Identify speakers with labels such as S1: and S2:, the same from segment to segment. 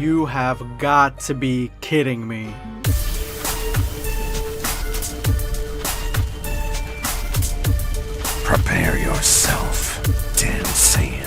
S1: You have got to be kidding me.
S2: Prepare yourself, Dan Saiyan.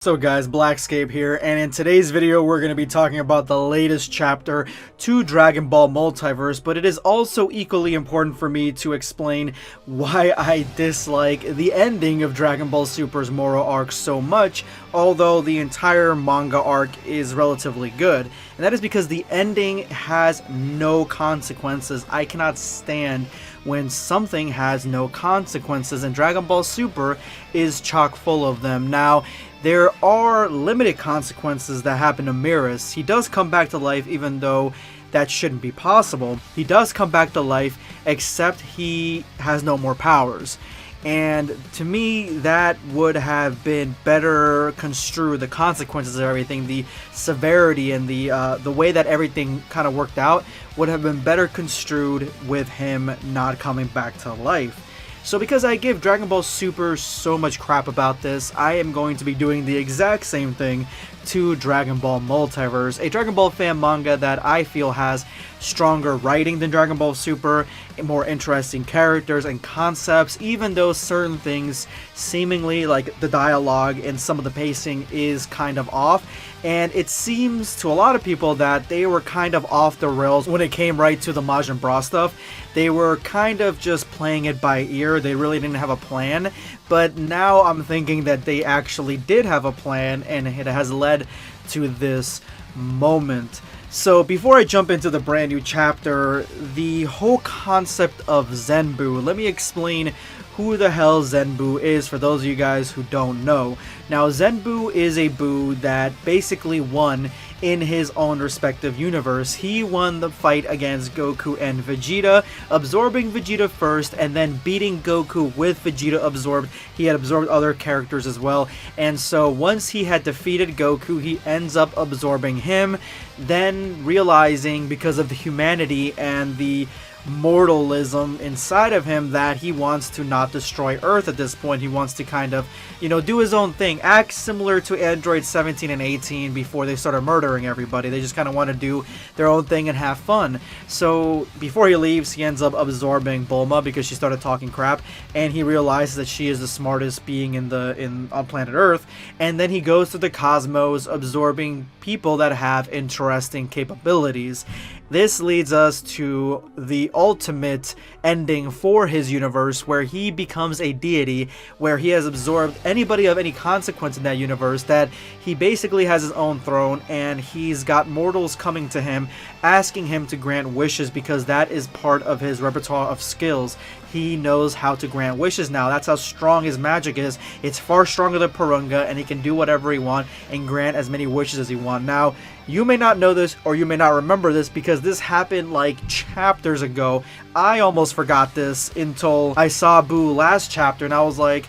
S1: So guys, Blackscape here, and in today's video we're going to be talking about the latest chapter to Dragon Ball Multiverse, but it is also equally important for me to explain why I dislike the ending of Dragon Ball Super's Moro arc so much, although the entire manga arc is relatively good. And that is because the ending has no consequences. I cannot stand when something has no consequences, and Dragon Ball Super is chock full of them. Now, there are limited consequences that happen to Meiros. He does come back to life, even though that shouldn't be possible. He does come back to life, except he has no more powers. And to me, that would have been better construed, the consequences of everything, the severity and the way that everything kind of worked out would have been better construed with him not coming back to life. So because I give Dragon Ball Super so much crap about this, I am going to be doing the exact same thing to Dragon Ball Multiverse, a Dragon Ball fan manga that I feel has stronger writing than Dragon Ball Super, more interesting characters and concepts, even though certain things seemingly, like the dialogue and some of the pacing, is kind of off. And it seems to a lot of people that they were kind of off the rails when it came right to the Majin Buu stuff. They were kind of just playing it by ear. They really didn't have a plan. But now I'm thinking that they actually did have a plan, and it has led to this moment. So before I jump into the brand new chapter, the whole concept of Zenbu, let me explain who the hell Zenbu is for those of you guys who don't know. Now, Zenbu is a Buu that basically won in his own respective universe. He won the fight against Goku and Vegeta, absorbing Vegeta first and then beating Goku with Vegeta absorbed. He had absorbed other characters as well, and so once he had defeated Goku, he ends up absorbing him, then realizing, because of the humanity and the mortalism inside of him, that he wants to not destroy Earth at this point. He wants to kind of, do his own thing, act similar to Android 17 and 18 before they started murdering everybody. They just kind of want to do their own thing and have fun. So before he leaves, he ends up absorbing Bulma because she started talking crap, and he realizes that she is the smartest being on planet Earth. And then he goes to the cosmos, absorbing people that have interesting capabilities. This leads us to the ultimate ending for his universe, where he becomes a deity, where he has absorbed anybody of any consequence in that universe, that he basically has his own throne, and he's got mortals coming to him asking him to grant wishes, because that is part of his repertoire of skills. He knows how to grant wishes now. That's how strong his magic is. It's far stronger than Porunga, and he can do whatever he wants and grant as many wishes as he wants. Now, you may not know this, or you may not remember this, because this happened like chapters ago. I almost forgot this until I saw Buu last chapter, and I was like,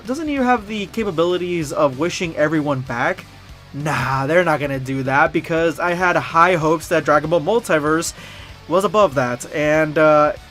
S1: doesn't he have the capabilities of wishing everyone back? Nah, they're not gonna do that, because I had high hopes that Dragon Ball Multiverse was above that, and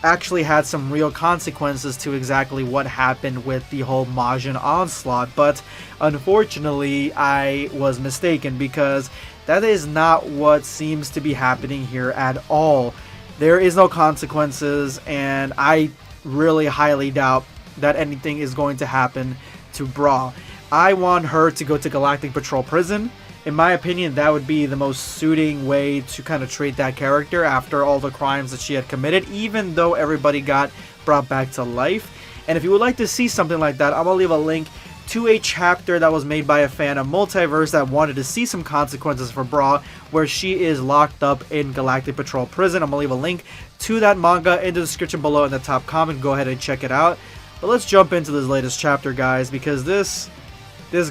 S1: actually had some real consequences to exactly what happened with the whole Majin onslaught. But unfortunately, I was mistaken, because that is not what seems to be happening here at all. There is no consequences, and I really highly doubt that anything is going to happen to Bra. I want her to go to Galactic Patrol Prison. In my opinion, that would be the most suiting way to kind of treat that character after all the crimes that she had committed, even though everybody got brought back to life. And if you would like to see something like that, I'm going to leave a link to a chapter that was made by a fan of Multiverse that wanted to see some consequences for Bra, where she is locked up in Galactic Patrol Prison. I'm going to leave a link to that manga in the description below in the top comment. Go ahead and check it out. But let's jump into this latest chapter, guys, because this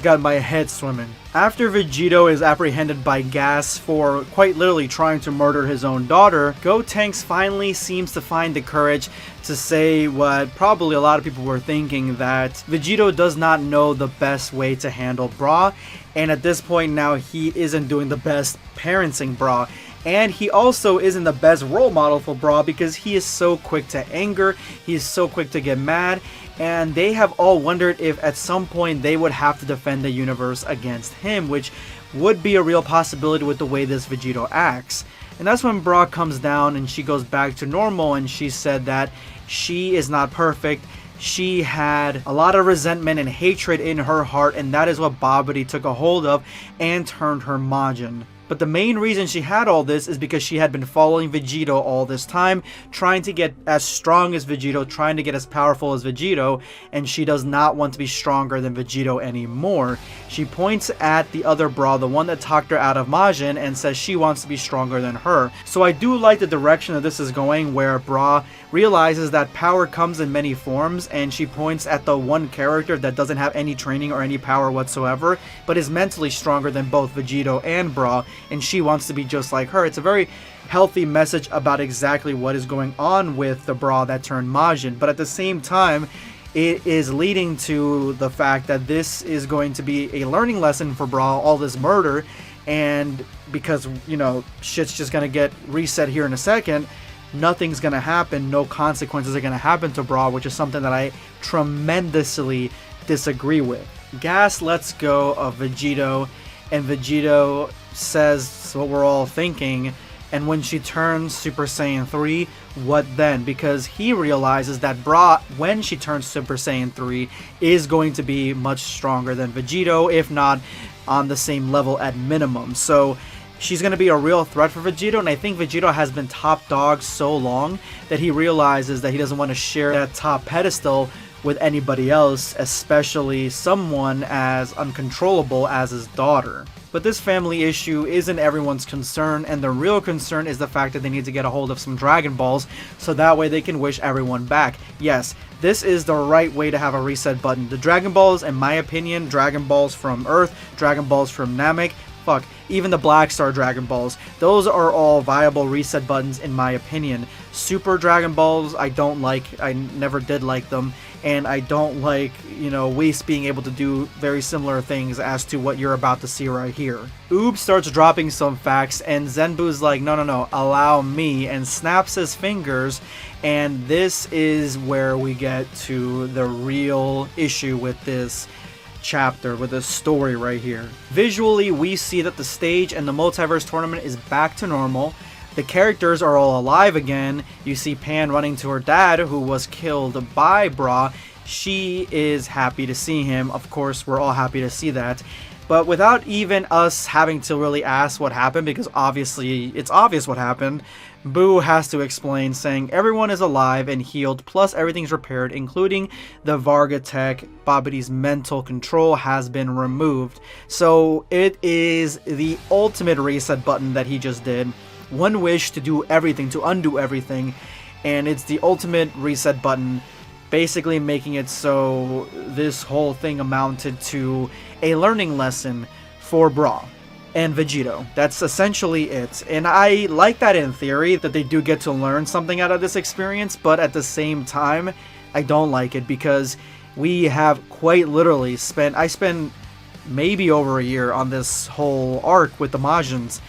S1: got my head swimming. After Vegito is apprehended by Gas for quite literally trying to murder his own daughter, Gotenks finally seems to find the courage to say what probably a lot of people were thinking, that Vegito does not know the best way to handle Bra, and at this point now he isn't doing the best parenting Bra. And he also isn't the best role model for Bra, because he is so quick to anger, he is so quick to get mad, and they have all wondered if at some point they would have to defend the universe against him, which would be a real possibility with the way this Vegito acts. And that's when Bra comes down and she goes back to normal, and she said that she is not perfect. She had a lot of resentment and hatred in her heart, and that is what Babidi took a hold of and turned her Majin. But the main reason she had all this is because she had been following Vegito all this time, trying to get as strong as Vegito, trying to get as powerful as Vegito, and she does not want to be stronger than Vegito anymore. She points at the other Bra, the one that talked her out of Majin, and says she wants to be stronger than her. So I do like the direction that this is going, where Bra realizes that power comes in many forms, and she points at the one character that doesn't have any training or any power whatsoever, but is mentally stronger than both Vegito and Bra, and she wants to be just like her. It's a very healthy message about exactly what is going on with the Bra that turned Majin, but at the same time, it is leading to the fact that this is going to be a learning lesson for Bra, all this murder, and because, you know, shit's just gonna get reset here in a second, nothing's gonna happen, no consequences are gonna happen to Bra, which is something that I tremendously disagree with. Gas lets go of Vegito, and Vegito says what we're all thinking, and when she turns Super Saiyan 3, what then? Because he realizes that Bra, when she turns Super Saiyan 3, is going to be much stronger than Vegito, if not on the same level at minimum. So she's going to be a real threat for Vegito, and I think Vegito has been top dog so long that he realizes that he doesn't want to share that top pedestal with anybody else, especially someone as uncontrollable as his daughter. But this family issue isn't everyone's concern, and the real concern is the fact that they need to get a hold of some Dragon Balls so that way they can wish everyone back. Yes, this is the right way to have a reset button. The Dragon Balls, in my opinion, Dragon Balls from Earth, Dragon Balls from Namek, fuck, even the Black Star Dragon Balls, those are all viable reset buttons in my opinion. Super Dragon Balls, I don't like, I never did like them, and I don't like, you know, Whis being able to do very similar things as to what you're about to see right here. Oob starts dropping some facts, and Zenbu's like, no, allow me, and snaps his fingers, and this is where we get to the real issue with this chapter, with this story right here. Visually, we see that the stage and the multiverse tournament is back to normal. The characters are all alive again. You see Pan running to her dad, who was killed by Bra. She is happy to see him. Of course, we're all happy to see that. But without even us having to really ask what happened, because obviously it's obvious what happened, Boo has to explain, saying everyone is alive and healed, plus everything's repaired, including the Varga tech. Babidi's mental control has been removed. So it is the ultimate reset button that he just did. One wish to do everything, to undo everything, and it's the ultimate reset button, basically making it so this whole thing amounted to a learning lesson for Bra and Vegito. That's essentially it, and I like that in theory, that they do get to learn something out of this experience, but at the same time, I don't like it, because we have quite literally I spent maybe over a year on this whole arc with the Majins,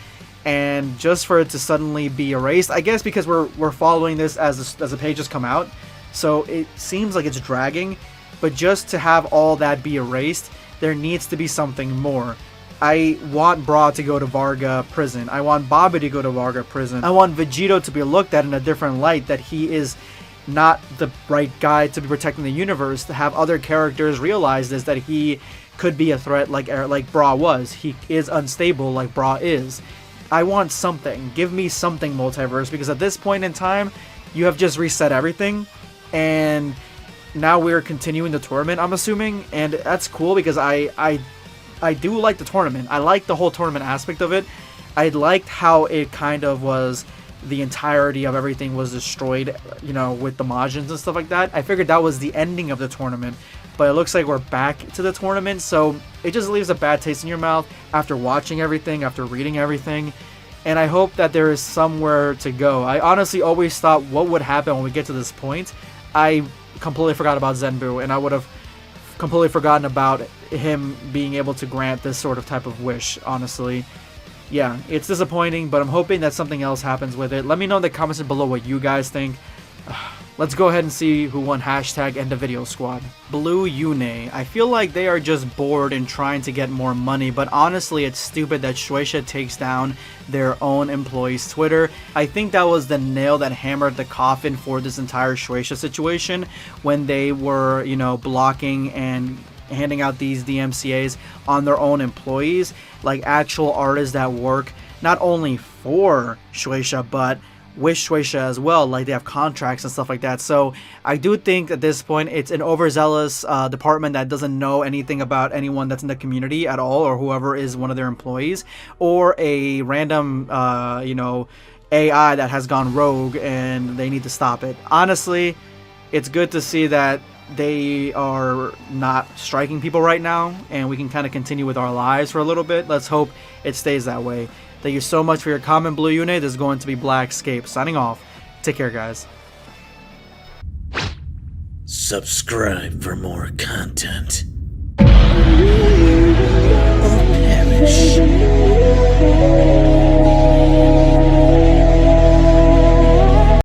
S1: and just for it to suddenly be erased, I guess because we're following this as the pages come out, so it seems like it's dragging, but just to have all that be erased, there needs to be something more. I want Bra to go to Varga prison. I want Babidi to go to Varga prison. I want Vegito to be looked at in a different light, that he is not the right guy to be protecting the universe, to have other characters realize this, that he could be a threat like Bra was. He is unstable like Bra is. I want something. Give me something, multiverse, because at this point in time, you have just reset everything, and now we're continuing the tournament, I'm assuming, and that's cool because I do like the tournament. I like the whole tournament aspect of it. I liked how it kind of was, the entirety of everything was destroyed, you know, with the Majins and stuff like that. I figured that was the ending of the tournament, but it looks like we're back to the tournament, so it just leaves a bad taste in your mouth after watching everything, after reading everything, and I hope that there is somewhere to go. I honestly always thought what would happen when we get to this point. I completely forgot about Zenbu, and I would have completely forgotten about him being able to grant this sort of type of wish, honestly. Yeah, it's disappointing, but I'm hoping that something else happens with it. Let me know in the comments below what you guys think. Let's go ahead and see who won hashtag end the video squad. Blue Yune. I feel like they are just bored and trying to get more money, but honestly it's stupid that Shueisha takes down their own employees' Twitter. I think that was the nail that hammered the coffin for this entire Shueisha situation when they were, you know, blocking and handing out these DMCAs on their own employees, like actual artists that work not only for Shueisha but with Shueisha as well, like they have contracts and stuff like that. So I do think at this point it's an overzealous department that doesn't know anything about anyone that's in the community at all, or whoever is one of their employees, or a random you know, AI that has gone rogue and they need to stop it. Honestly, it's good to see that they are not striking people right now and we can kind of continue with our lives for a little bit. Let's hope it stays that way. Thank you so much for your comment, Blue Yune. This is going to be Blackscape signing off. Take care, guys.
S2: Subscribe for more content.